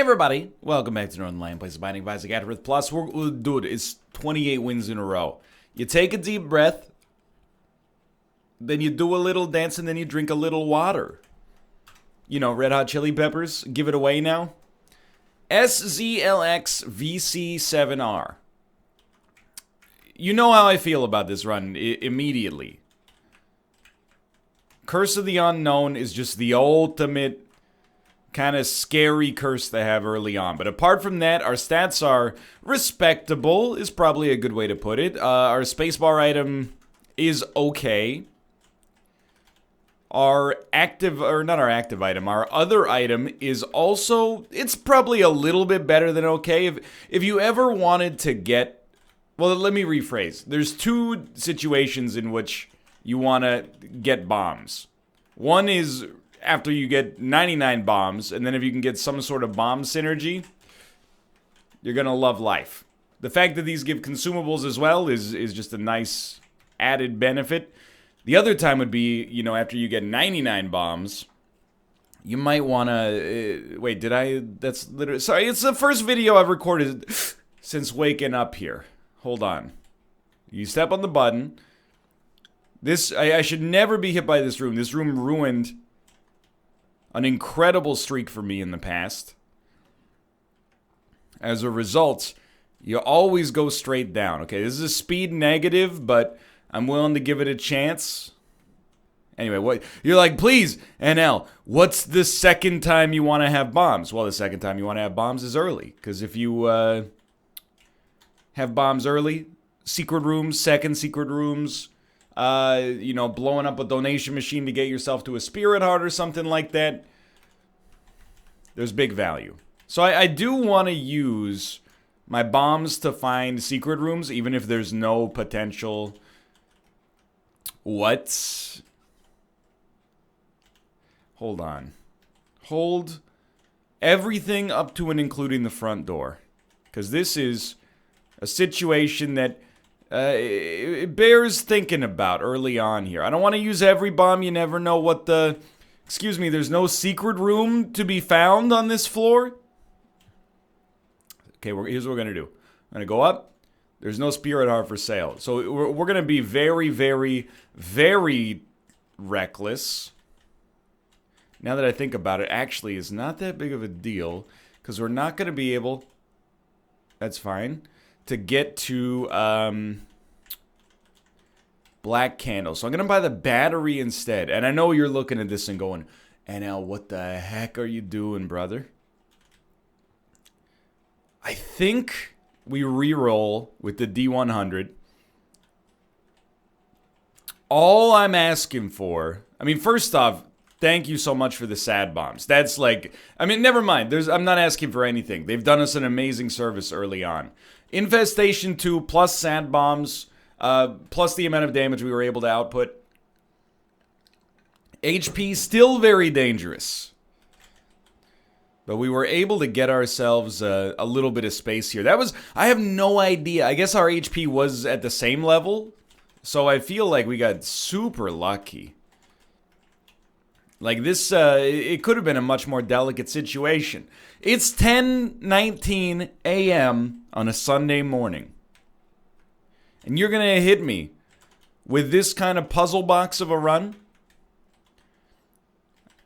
everybody, welcome back to Northernlion, place of binding of Isaac AFTERBIRTH Plus. Dude, it's 28 wins in a row. You take a deep breath, then you do a little dance, and then you drink a little water. You know, Red Hot Chili Peppers, give it away now. SZLX VC7R. You know how I feel about this run immediately. Curse of the Unknown is just the ultimate kind of scary curse to have early on. But apart from that, our stats are respectable, is probably a good way to put it. Our spacebar item is okay. Our active, or not our active item, our other item is also, it's probably a little bit better than okay. If you ever wanted to get, well, let me rephrase. There's two situations in which you want to get bombs. One is after you get 99 bombs, and then if you can get some sort of bomb synergy, you're going to love life. The fact that these give consumables as well is just a nice added benefit. The other time would be, you know, after you get 99 bombs, you might want to... wait, did I... That's literally... Sorry, it's the first video I've recorded since waking up here. Hold on. You step on the button. This... I should never be hit by this room. This room ruined an incredible streak for me in the past. As a result, you always go straight down. Okay, this is a speed negative, but I'm willing to give it a chance. Anyway, what you're like, please, NL, what's the second time you want to have bombs? Well, the second time you want to have bombs is early. Because if you have bombs early, secret rooms, second secret rooms, you know, blowing up a donation machine to get yourself to a spirit heart or something like that, there's big value. So I do want to use my bombs to find secret rooms, even if there's no potential. What? Hold on. Hold everything up to and including the front door. Because this is a situation that it bears thinking about early on here. I don't want to use every bomb. You never know what the... Excuse me, there's no secret room to be found on this floor? Okay, here's what we're going to do. I'm going to go up. There's no spirit heart for sale. So we're going to be very, very, very reckless. Now that I think about it, actually, it's not that big of a deal. Because we're not going to be able... That's fine. To get to black candle. So I'm going to buy the battery instead. And I know you're looking at this and going, NL, what the heck are you doing, brother? I think we reroll with the D100. All I'm asking for... I mean, first off, thank you so much for the sad bombs. That's like... I mean, never mind. I'm not asking for anything. They've done us an amazing service early on. Infestation 2 plus sad bombs, plus the amount of damage we were able to output. HP still very dangerous. But we were able to get ourselves a little bit of space here. That was... I have no idea. I guess our HP was at the same level. So I feel like we got super lucky. Like this, it could have been a much more delicate situation. It's 10:19 a.m. on a Sunday morning. And you're going to hit me with this kind of puzzle box of a run?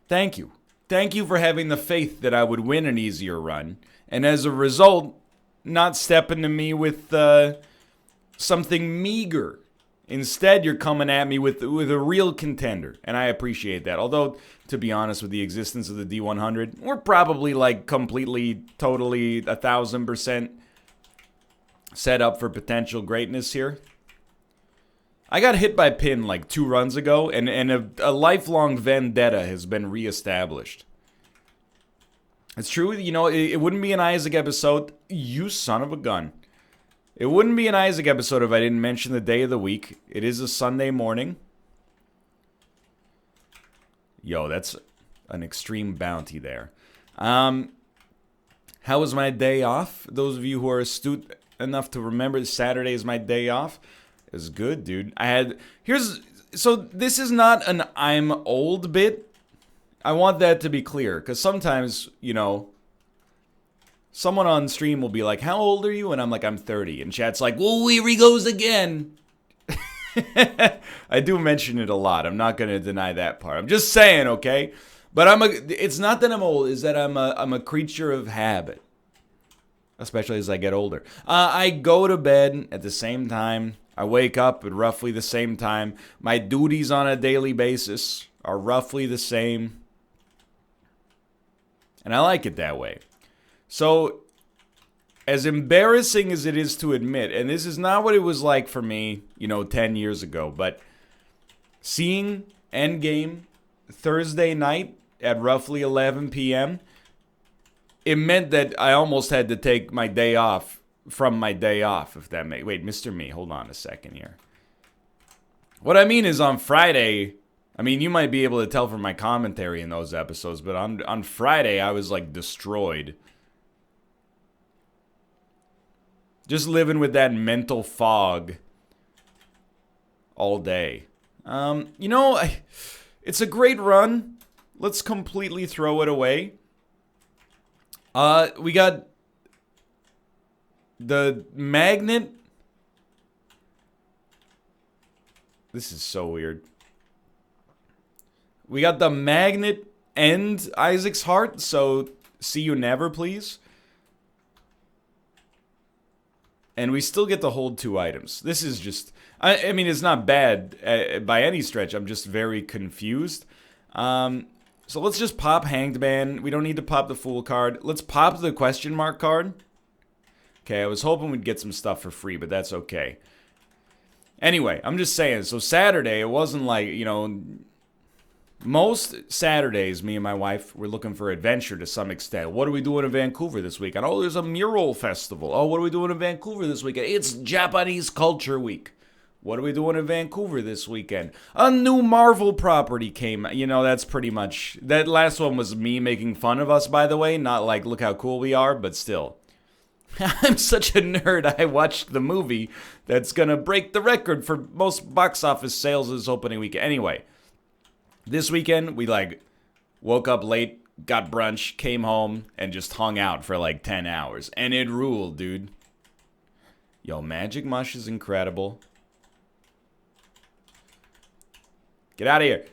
Thank you. Thank you for having the faith that I would win an easier run. And as a result, not stepping to me with something meager. Instead, you're coming at me with a real contender, and I appreciate that. Although, to be honest, with the existence of the D100, we're probably like completely, totally, 1,000% set up for potential greatness here. I got hit by Pin like 2 runs ago, and a lifelong vendetta has been reestablished. It's true, you know, it wouldn't be an Isaac episode. You son of a gun. It wouldn't be an Isaac episode if I didn't mention the day of the week. It is a Sunday morning. Yo, that's an extreme bounty there. How was my day off? Those of you who are astute enough to remember Saturday is my day off. It was good, dude. So this is not an I'm old bit. I want that to be clear. Because sometimes, you know, Someone on stream will be like, how old are you? And I'm like, I'm 30. And chat's like, well, here he goes again. I do mention it a lot. I'm not going to deny that part. I'm just saying, okay? But it's not that I'm old, it's that I'm a creature of habit. Especially as I get older. I go to bed at the same time. I wake up at roughly the same time. My duties on a daily basis are roughly the same. And I like it that way. So, as embarrassing as it is to admit, and this is not what it was like for me, 10 years ago, but seeing Endgame Thursday night at roughly 11 p.m., it meant that I almost had to take my day off from my day off, if that makes... Wait, Mr. Me, hold on a second here. What I mean is on Friday, you might be able to tell from my commentary in those episodes, but on Friday, I was, like, destroyed. Just living with that mental fog all day. It's a great run. Let's completely throw it away. We got the magnet. This is so weird. We got the magnet and Isaac's heart, so see you never, please. And we still get to hold 2 items. This is just... I mean, it's not bad by any stretch. I'm just very confused. So let's just pop Hanged Man. We don't need to pop the Fool card. Let's pop the question mark card. Okay, I was hoping we'd get some stuff for free, but that's okay. Anyway, I'm just saying. So Saturday, it wasn't like, most Saturdays, me and my wife, we're looking for adventure to some extent. What are we doing in Vancouver this weekend? Oh, there's a mural festival. Oh, what are we doing in Vancouver this weekend? It's Japanese Culture Week. What are we doing in Vancouver this weekend? A new Marvel property came. That's pretty much... That last one was me making fun of us, by the way. Not like, look how cool we are, but still. I'm such a nerd. I watched the movie that's going to break the record for most box office sales this opening weekend. Anyway, this weekend, we, woke up late, got brunch, came home, and just hung out for, 10 hours. And it ruled, dude. Yo, Magic Mush is incredible. Get out of here.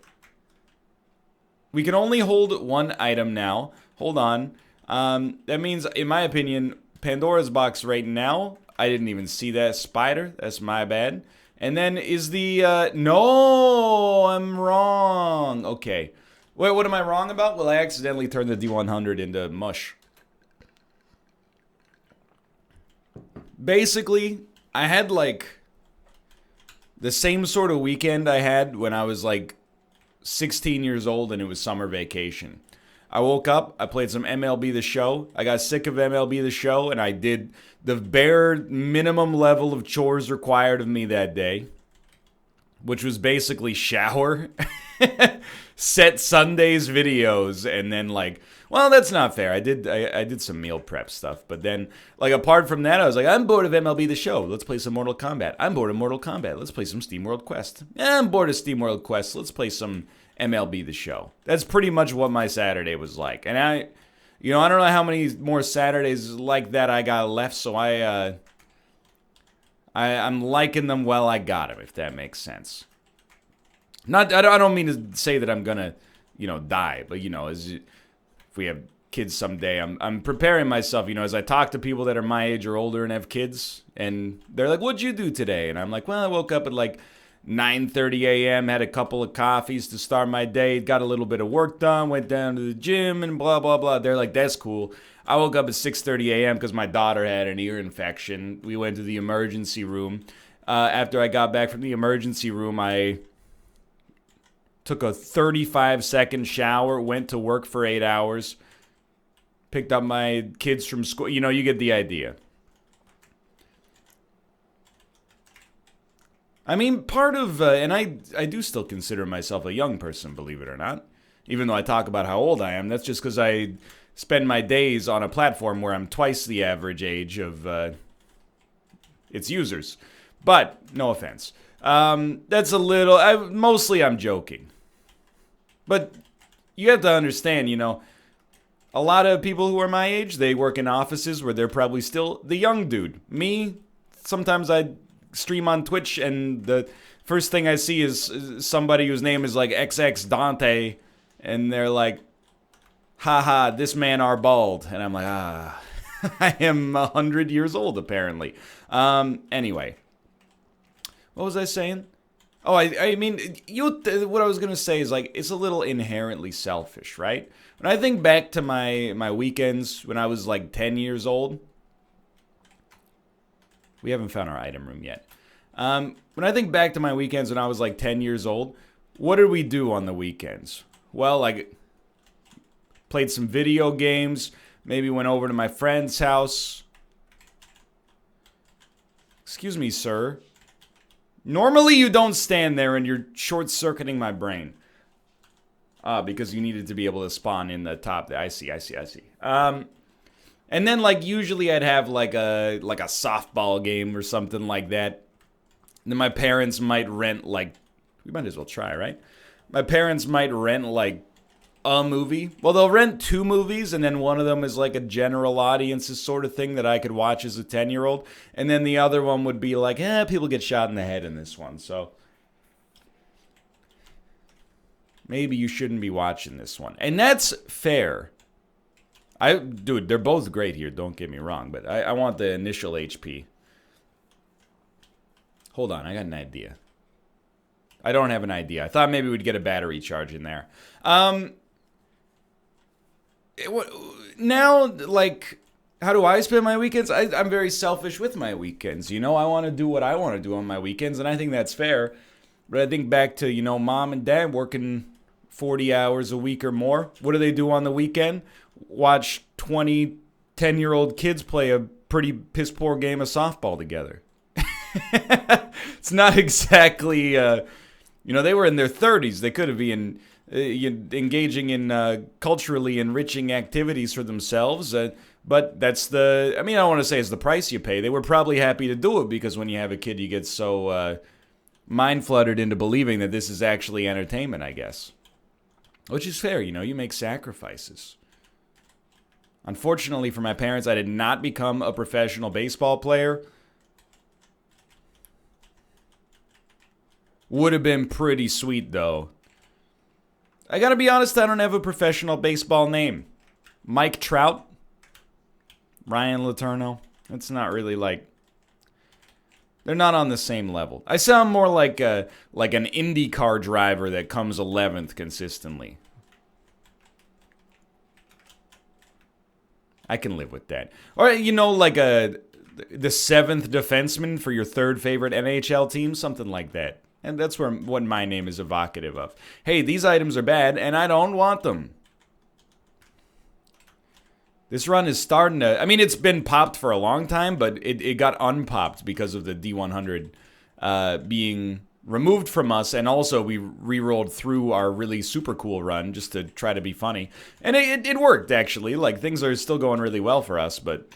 We can only hold 1 item now. Hold on. That means, in my opinion, Pandora's box right now, I didn't even see that spider. That's my bad. And then is the, no, I'm wrong. Okay. Wait, what am I wrong about? Well, I accidentally turned the D100 into mush. Basically, I had, the same sort of weekend I had when I was 16 years old and it was summer vacation. I woke up, I played some MLB The Show. I got sick of MLB The Show and I did the bare minimum level of chores required of me that day, which was basically shower, set Sunday's videos, and then well, that's not fair. I did some meal prep stuff, but then apart from that, I was like, I'm bored of MLB The Show. Let's play some Mortal Kombat. I'm bored of Mortal Kombat. Let's play some SteamWorld Quest. I'm bored of SteamWorld Quest. Let's play some MLB The Show. That's pretty much what my Saturday was like. And I don't know how many more Saturdays like that I got left, so I'm liking them while I got them, if that makes sense. I don't mean to say that I'm gonna, die, but if we have kids someday, I'm preparing myself, as I talk to people that are my age or older and have kids, and they're like, what'd you do today? And I'm like, well, I woke up at 9:30 a.m., had a couple of coffees to start my day, got a little bit of work done, went down to the gym, and blah, blah, blah. They're like, that's cool. I woke up at 6:30 a.m. because my daughter had an ear infection. We went to the emergency room. After I got back from the emergency room, I took a 35-second shower, went to work for 8 hours, picked up my kids from school. You get the idea. I mean, part of, and I do still consider myself a young person, believe it or not. Even though I talk about how old I am, that's just because I spend my days on a platform where I'm twice the average age of its users. But, no offense. That's a little, mostly I'm joking. But you have to understand, A lot of people who are my age, they work in offices where they're probably still the young dude. Me, sometimes I stream on Twitch and the first thing I see is somebody whose name is like XX Dante, and they're like, haha, this man are bald. And I'm like, I am 100 years old, apparently. Anyway. What was I saying? Oh, I mean, what I was going to say is, like, it's a little inherently selfish, right? When I think back to my weekends when I was, like, 10 years old. We haven't found our item room yet. When I think back to my weekends when I was, like, 10 years old, what did we do on the weekends? Well, like, played some video games, maybe went over to my friend's house. Excuse me, sir. Normally you don't stand there and you're short-circuiting my brain. Because you needed to be able to spawn in the top. I see. And then, like, usually I'd have, like a softball game or something like that. And then my parents might rent, like, we might as well try, right? My parents might rent, like, a movie. Well, they'll rent 2 movies, and then one of them is like a general audiences sort of thing that I could watch as a 10-year-old. And then the other one would be like, people get shot in the head in this one, so maybe you shouldn't be watching this one. And that's fair. Dude, they're both great here, don't get me wrong, but I want the initial HP. Hold on, I got an idea. I don't have an idea. I thought maybe we'd get a battery charge in there. Now, like, how do I spend my weekends? I'm very selfish with my weekends. You know, I want to do what I want to do on my weekends, and I think that's fair. But I think back to, you know, mom and dad working 40 hours a week or more. What do they do on the weekend? Watch 20 10-year-old kids play a pretty piss-poor game of softball together. It's not exactly, they were in their 30s. They could have been engaging in culturally enriching activities for themselves. But that's I don't want to say it's the price you pay. They were probably happy to do it because when you have a kid, you get so mind-fluttered into believing that this is actually entertainment, I guess. Which is fair, you make sacrifices. Unfortunately for my parents, I did not become a professional baseball player. Would have been pretty sweet, though. I gotta be honest, I don't have a professional baseball name. Mike Trout? Ryan Letourneau? It's not really like... They're not on the same level. I sound more like an IndyCar driver that comes 11th consistently. I can live with that. Or, like the 7th defenseman for your 3rd favorite NHL team? Something like that. And that's what my name is evocative of. Hey, these items are bad, and I don't want them. This run is starting to... it's been popped for a long time, but it got unpopped because of the D100 being removed from us, and also we re-rolled through our really super cool run just to try to be funny. And it worked, actually. Like, things are still going really well for us, but...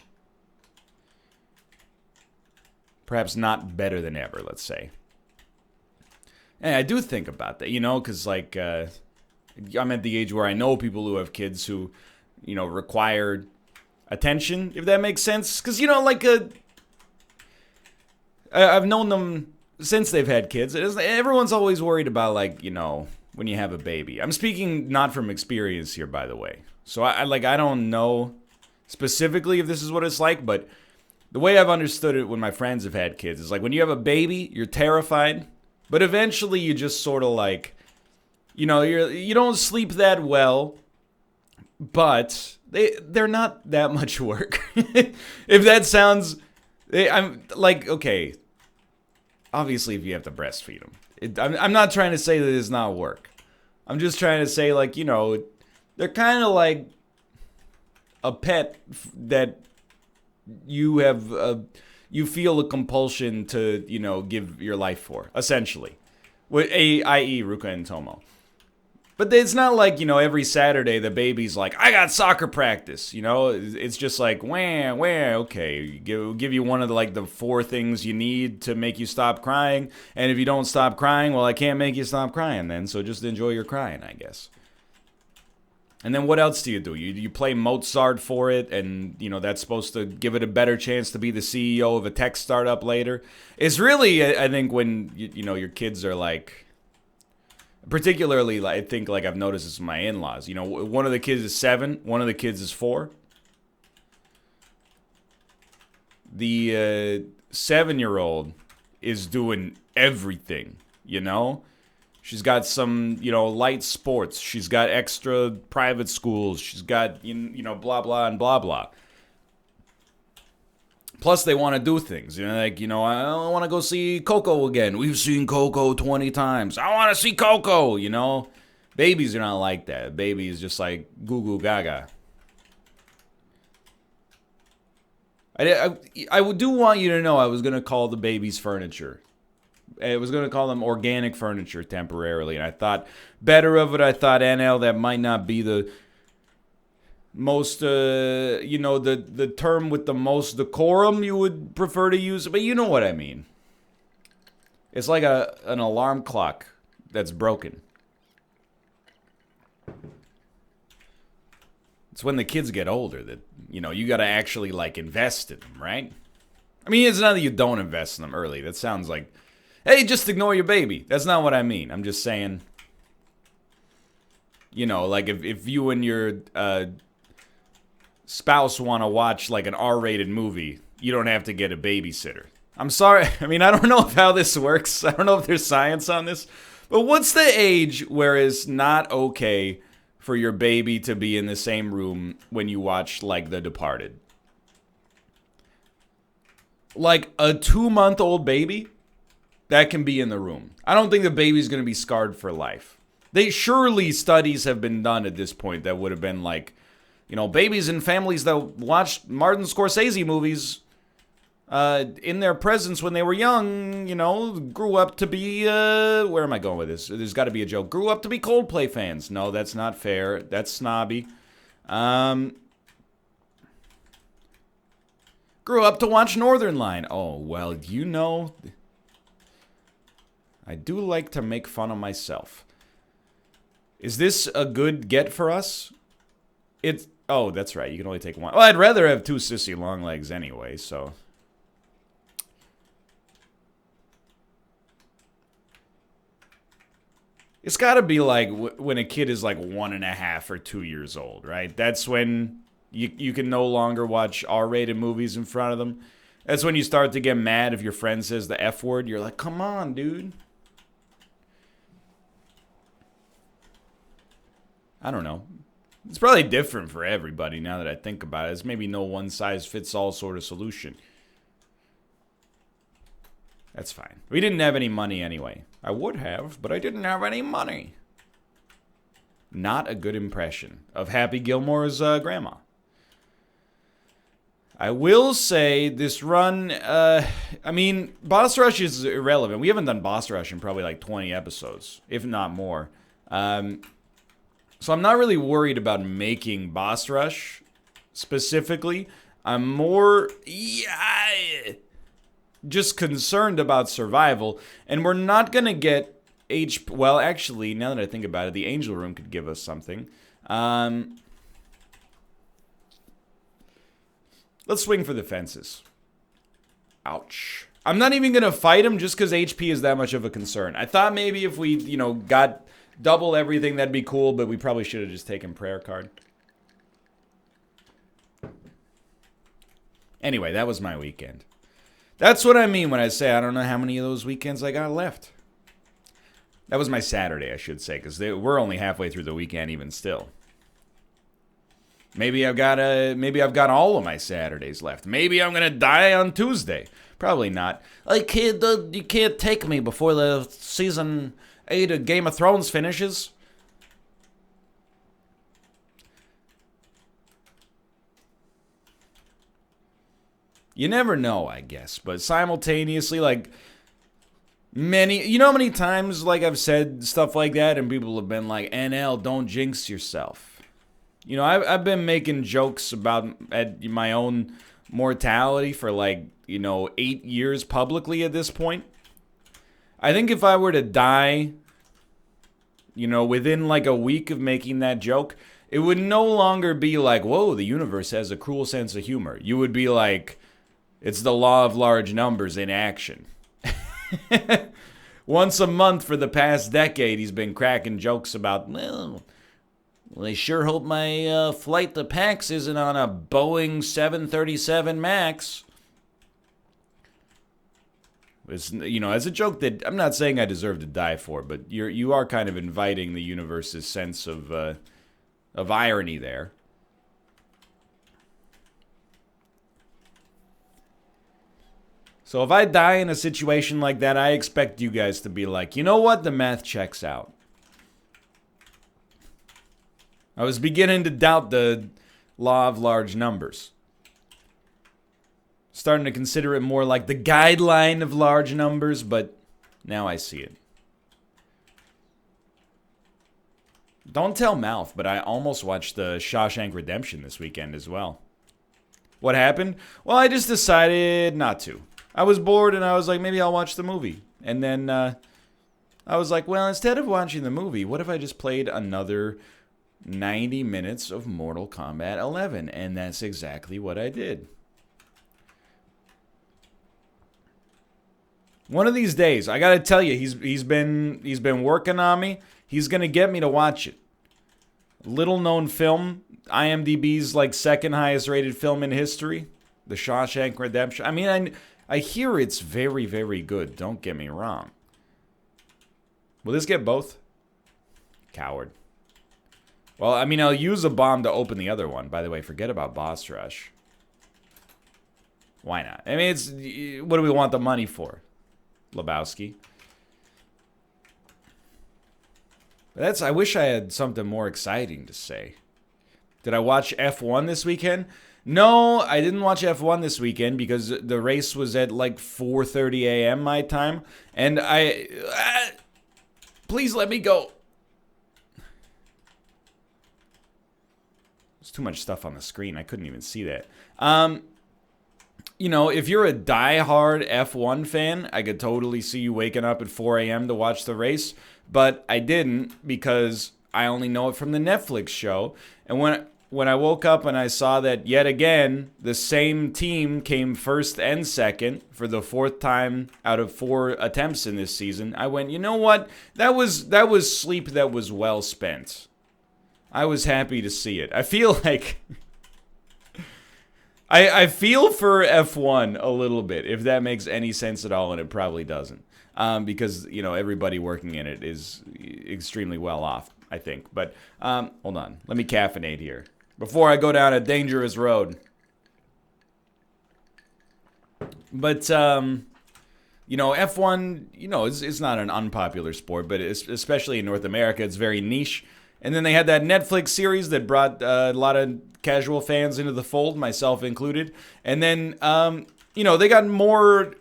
perhaps not better than ever, let's say. And I do think about that, because, like, I'm at the age where I know people who have kids who, require attention, if that makes sense. Because, I've known them since they've had kids. Everyone's always worried about, like, when you have a baby. I'm speaking not from experience here, by the way. So, I don't know specifically if this is what it's like, but the way I've understood it when my friends have had kids is, like, when you have a baby, you're terrified. But eventually you just sort of like, you don't sleep that well, but they're not that much work. If that sounds, I'm like, okay, obviously if you have to breastfeed them. I'm not trying to say that it's not work. I'm just trying to say, like, they're kind of like a pet that you have... you feel a compulsion to, give your life for, essentially. I.e. Ruka and Tomo. But it's not like, every Saturday the baby's like, I got soccer practice, It's just like, wah, okay. Give you one of the 4 things you need to make you stop crying. And if you don't stop crying, well, I can't make you stop crying then. So just enjoy your crying, I guess. And then what else do? You play Mozart for it, and that's supposed to give it a better chance to be the CEO of a tech startup later. It's really, I think, when your kids are like, particularly, I think like I've noticed this with my in-laws. One of the kids is 7, one of the kids is 4. The 7-year-old is doing everything. She's got some, light sports. She's got extra private schools. She's got, blah, blah, and blah, blah. Plus, they want to do things. I want to go see Coco again. We've seen Coco 20 times. I want to see Coco, Babies are not like that. Baby is just like goo goo gaga. I do want you to know I was going to call the babies furniture. I was going to call them organic furniture temporarily, and I thought better of it. I thought, NL, that might not be the most, the term with the most decorum you would prefer to use, but you know what I mean. It's like an alarm clock that's broken. It's when the kids get older that, you got to actually, invest in them, right? I mean, it's not that you don't invest in them early. That sounds like, hey, just ignore your baby. That's not what I mean. I'm just saying, if you and your spouse want to watch, an R-rated movie, you don't have to get a babysitter. I'm sorry. I mean, I don't know how this works. I don't know if there's science on this. But what's the age where it's not okay for your baby to be in the same room when you watch, The Departed? Like a 2-month-old baby? That can be in the room. I don't think the baby's going to be scarred for life. Surely studies have been done at this point that would have been babies in families that watched Martin Scorsese movies in their presence when they were young, grew up to be, where am I going with this? There's got to be a joke. Grew up to be Coldplay fans. No, that's not fair. That's snobby. Grew up to watch Northernlion. Oh, well, I do like to make fun of myself. Is this a good get for us? Oh, that's right. You can only take one. Well, I'd rather have 2 sissy long legs anyway, so. It's got to be when a kid is 1.5 or 2 years old, right? That's when you can no longer watch R-rated movies in front of them. That's when you start to get mad if your friend says the F word. You're like, come on, dude. I don't know. It's probably different for everybody now that I think about it. It's maybe no one-size-fits-all sort of solution. That's fine. We didn't have any money anyway. I would have, but I didn't have any money. Not a good impression of Happy Gilmore's grandma. I will say this run, Boss Rush is irrelevant. We haven't done Boss Rush in probably 20 episodes, if not more. So I'm not really worried about making Boss Rush specifically. I'm more just concerned about survival. And we're not going to get well, actually, now that I think about it, the Angel Room could give us something. Let's swing for the fences. Ouch. I'm not even going to fight him just because HP is that much of a concern. I thought maybe if we, got double everything, that'd be cool, but we probably should have just taken prayer card. Anyway, that was my weekend. That's what I mean when I say I don't know how many of those weekends I got left. That was my Saturday, I should say, because we're only halfway through the weekend even still. Maybe I've got all of my Saturdays left. Maybe I'm gonna die on Tuesday. Probably not. Like, kid, you can't take me before the season 8 of Game of Thrones finishes. You never know, I guess. But simultaneously, how many times, I've said stuff like that and people have been like, NL, don't jinx yourself. I've been making jokes about my own mortality for 8 years publicly at this point. I think if I were to die, within a week of making that joke, it would no longer be like, whoa, the universe has a cruel sense of humor. You would be like, it's the law of large numbers in action. Once a month for the past decade, he's been cracking jokes about, well, I sure hope my flight to PAX isn't on a Boeing 737 MAX. It's, as a joke that I'm not saying I deserve to die for, but you are kind of inviting the universe's sense of irony there. So if I die in a situation like that, I expect you guys to be like, you know what? The math checks out. I was beginning to doubt the law of large numbers. Starting to consider it more like the guideline of large numbers, but now I see it. Don't tell Mouth, but I almost watched the Shawshank Redemption this weekend as well. What happened? Well, I just decided not to. I was bored and I was like, maybe I'll watch the movie. And then I was like, well, instead of watching the movie, what if I just played another 90 minutes of Mortal Kombat 11? And that's exactly what I did. One of these days, I gotta tell you, he's been working on me. He's gonna get me to watch it. Little known film, IMDb's like second highest rated film in history, The Shawshank Redemption. I mean, I hear it's very, very good. Don't get me wrong. Will this get both? Coward. Well, I mean, I'll use a bomb to open the other one. By the way, forget about Boss Rush. Why not? I mean, what do we want the money for? Lebowski. I wish I had something more exciting to say. Did I watch F1 this weekend? No, I didn't watch F1 this weekend because the race was at like 4:30 a.m. my time. And please let me go. There's too much stuff on the screen. I couldn't even see that. If you're a diehard F1 fan, I could totally see you waking up at 4 a.m. to watch the race. But I didn't because I only know it from the Netflix show. And when I woke up and I saw that yet again, the same team came first and second for the fourth time out of 4 attempts in this season, I went, you know what? That was sleep that was well spent. I was happy to see it. I feel like... I feel for F1 a little bit, if that makes any sense at all, and it probably doesn't. Because, everybody working in it is extremely well off, I think. But, hold on. Let me caffeinate here. Before I go down a dangerous road. But, F1, it's not an unpopular sport, but especially in North America, it's very niche. And then they had that Netflix series that brought a lot of casual fans into the fold, myself included. And then, they got more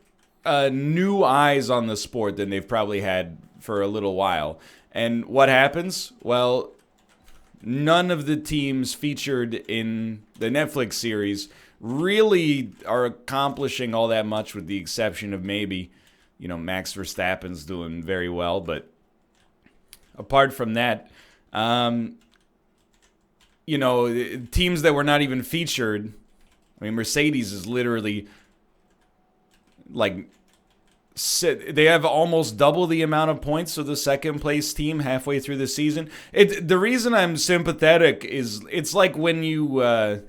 new eyes on the sport than they've probably had for a little while. And what happens? Well, none of the teams featured in the Netflix series really are accomplishing all that much, with the exception of maybe, Max Verstappen's doing very well. But apart from that, teams that were not even featured. I mean, Mercedes is literally like, they have almost double the amount of points of the second place team halfway through the season. The reason I'm sympathetic is it's like when you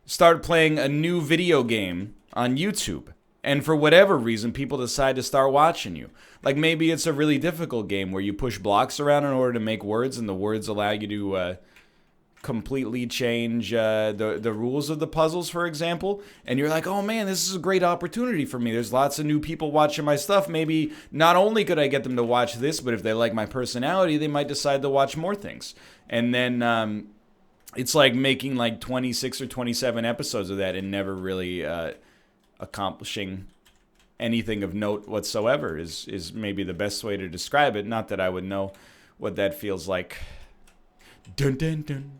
start playing a new video game on YouTube, and for whatever reason, people decide to start watching you. Like maybe it's a really difficult game where you push blocks around in order to make words, and the words allow you to completely change the rules of the puzzles, for example. And you're like, oh man, this is a great opportunity for me. There's lots of new people watching my stuff. Maybe not only could I get them to watch this, but if they like my personality, they might decide to watch more things. And then it's like making like 26 or 27 episodes of that and never really accomplishing anything of note whatsoever is maybe the best way to describe it. Not that I would know what that feels like. Dun dun dun.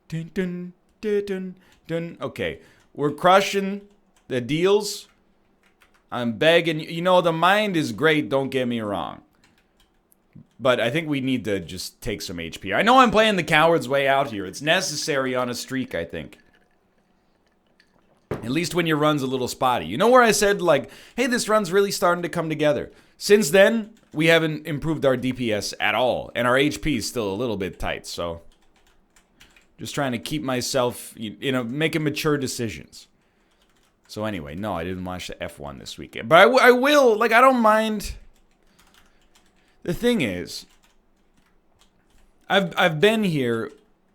Dun dun dun dun dun. Okay, we're crushing the deals. I'm begging. The mind is great, don't get me wrong. But I think we need to just take some HP. I know I'm playing the coward's way out here. It's necessary on a streak, I think. At least when your run's a little spotty. You know where I said, like, hey, this run's really starting to come together. Since then, we haven't improved our DPS at all. And our HP is still a little bit tight, so... just trying to keep myself, making mature decisions. So anyway, no, I didn't watch the F1 this weekend. But I will, like, I don't mind... The thing is, I've been here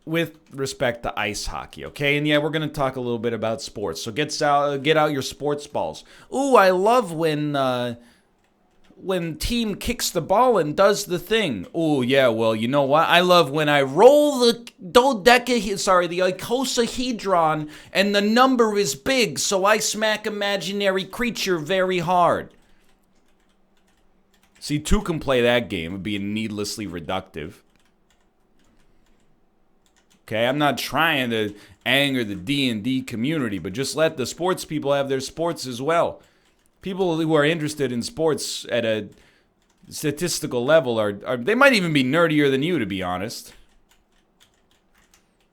with respect to ice hockey, okay? And yeah, we're gonna talk a little bit about sports. So get out your sports balls. Ooh, I love when team kicks the ball and does the thing. Ooh, yeah, well, you know what? I love when I roll the icosahedron and the number is big, so I smack imaginary creature very hard. See, two can play that game of being needlessly reductive. Okay, I'm not trying to anger the D&D community, but just let the sports people have their sports as well. People who are interested in sports at a statistical level are they might even be nerdier than you, to be honest.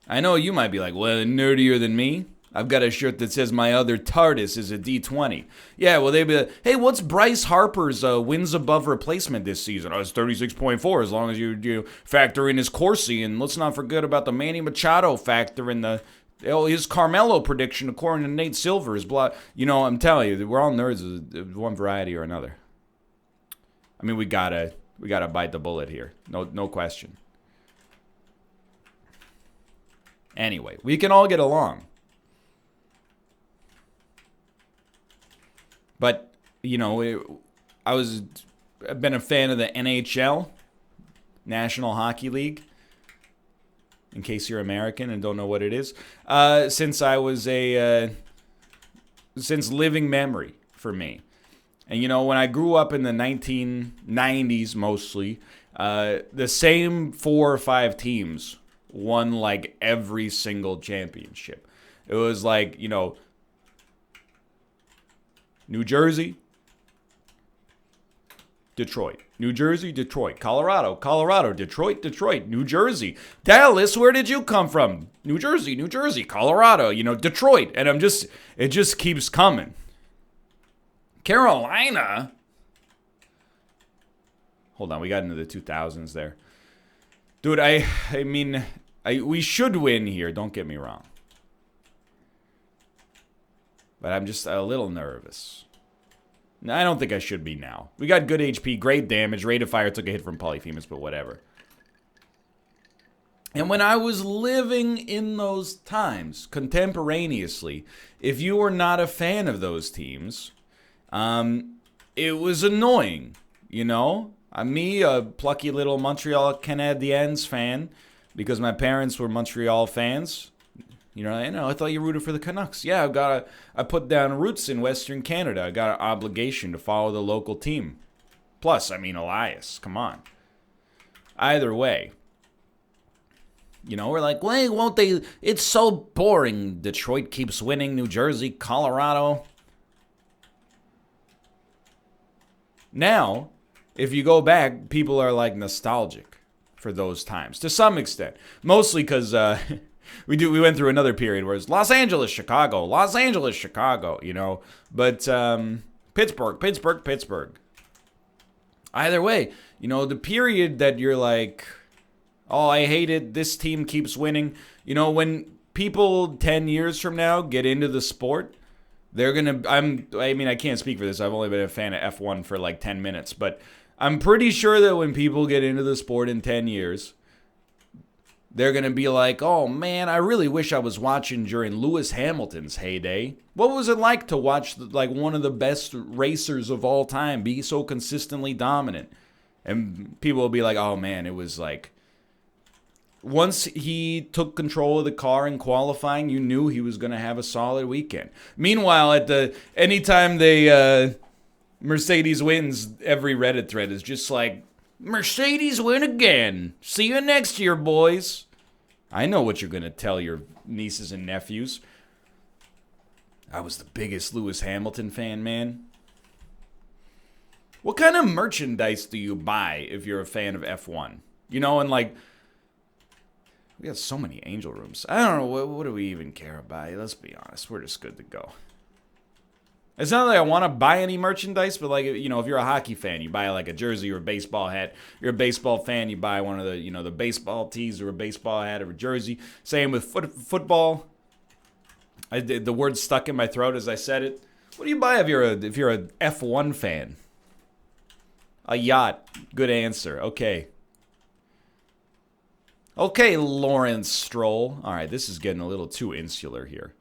I know you might be like, well, nerdier than me? I've got a shirt that says my other TARDIS is a D20. Yeah, well, they'd be like, hey, what's Bryce Harper's wins above replacement this season? Oh, it's 36.4 as long as you factor in his Corsi. And let's not forget about the Manny Machado factor in his Carmelo prediction, according to Nate Silver, is blah. I'm telling you, we're all nerds of one variety or another. I mean, we gotta bite the bullet here. No question. Anyway, we can all get along. But, I've been a fan of the NHL, National Hockey League, in case you're American and don't know what it is, since I was since living memory for me. And, when I grew up in the 1990s mostly, the same 4 or 5 teams won, like, every single championship. It was like, New Jersey, Detroit. New Jersey, Detroit. Colorado, Detroit, New Jersey. Dallas, where did you come from? New Jersey, Colorado, Detroit. And it just keeps coming. Carolina. Hold on, we got into the 2000s there. Dude, we should win here, don't get me wrong. But I'm just a little nervous. I don't think I should be now. We got good HP, great damage. Rate of fire took a hit from Polyphemus, but whatever. And when I was living in those times, contemporaneously, if you were not a fan of those teams, it was annoying, Me, a plucky little Montreal Canadiens fan, because my parents were Montreal fans. I thought you rooted for the Canucks. Yeah, I put down roots in Western Canada. I got an obligation to follow the local team. Plus, Elias, come on. Either way, we're like, wait, won't they? It's so boring. Detroit keeps winning. New Jersey, Colorado. Now, if you go back, people are like nostalgic for those times to some extent. Mostly because we went through another period where it's Los Angeles, Chicago. But Pittsburgh. Either way, the period that you're like, oh, I hate it, this team keeps winning. When people 10 years from now get into the sport, they're going to, I can't speak for this. I've only been a fan of F1 for like 10 minutes, but I'm pretty sure that when people get into the sport in 10 years, they're going to be like, oh man, I really wish I was watching during Lewis Hamilton's heyday. What was it like to watch one of the best racers of all time be so consistently dominant? And people will be like, oh man, it was like, once he took control of the car in qualifying, you knew he was going to have a solid weekend. Meanwhile, anytime Mercedes wins, every Reddit thread is just like, Mercedes win again. See you next year, boys. I know what you're going to tell your nieces and nephews. I was the biggest Lewis Hamilton fan, man. What kind of merchandise do you buy if you're a fan of F1? You know, and like, we have so many Angel Rooms. I don't know, what do we even care about? Let's be honest, we're just good to go. It's not like I want to buy any merchandise, but like, you know, if you're a hockey fan, you buy like a jersey or a baseball hat. You're a baseball fan, you buy one of the, you know, the baseball tees or a baseball hat or a jersey. Same with football. The word stuck in my throat as I said it. What do you buy if you're a F1 fan? A yacht. Good answer. Okay. Okay, Lawrence Stroll. All right, this is getting a little too insular here.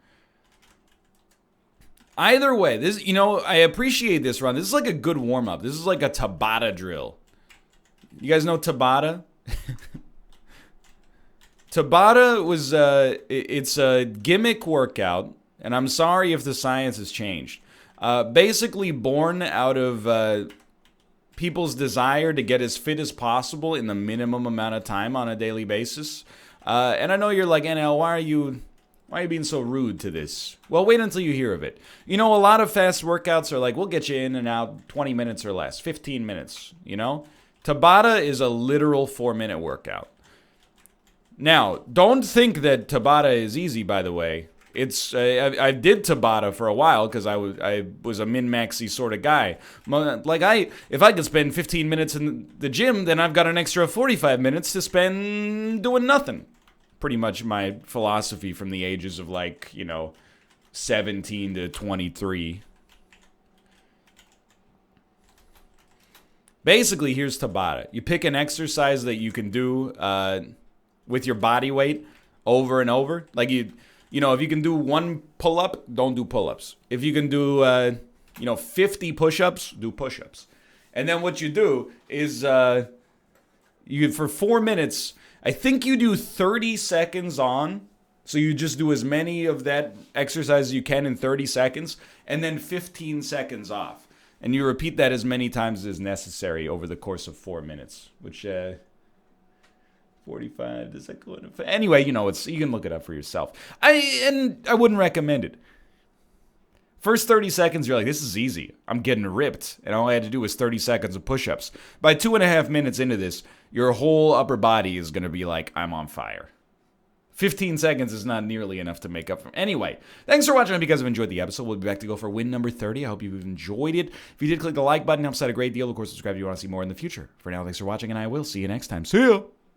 Either way, this, you know, I appreciate this run. This is like a good warm-up. This is like a Tabata drill. You guys know Tabata? Tabata was, it's a gimmick workout, and I'm sorry if the science has changed. Basically born out of people's desire to get as fit as possible in the minimum amount of time on a daily basis. And I know you're like, NL, why are you being so rude to this? Well, wait until you hear of it. You know, a lot of fast workouts are like, we'll get you in and out 20 minutes or less, 15 minutes, you know? Tabata is a literal 4-minute workout. Now, don't think that Tabata is easy, by the way. It's I did Tabata for a while because I was a min-maxy sort of guy. Like, if I could spend 15 minutes in the gym, then I've got an extra 45 minutes to spend doing nothing. Pretty much my philosophy from the ages of, like, you know, 17 to 23. Basically, here's Tabata. You pick an exercise that you can do with your body weight over and over. Like, you know, if you can do one pull-up, don't do pull-ups. If you can do, you know, 50 push-ups, do push-ups. And then what you do is, for 4 minutes, I think you do 30 seconds on. So you just do as many of that exercise as you can in 30 seconds, and then 15 seconds off. And you repeat that as many times as necessary over the course of 4 minutes, which, 45, does that go in? Anyway, you know, you can look it up for yourself. I wouldn't recommend it. First 30 seconds, you're like, this is easy. I'm getting ripped. And all I had to do was 30 seconds of push-ups. By 2.5 minutes into this, your whole upper body is going to be like, I'm on fire. 15 seconds is not nearly enough to make up for. Anyway, thanks for watching. I hope you guys have enjoyed the episode. We'll be back to go for win number 30. I hope you've enjoyed it. If you did, click the like button. It helps out a great deal. Of course, subscribe if you want to see more in the future. For now, thanks for watching, and I will see you next time. See ya!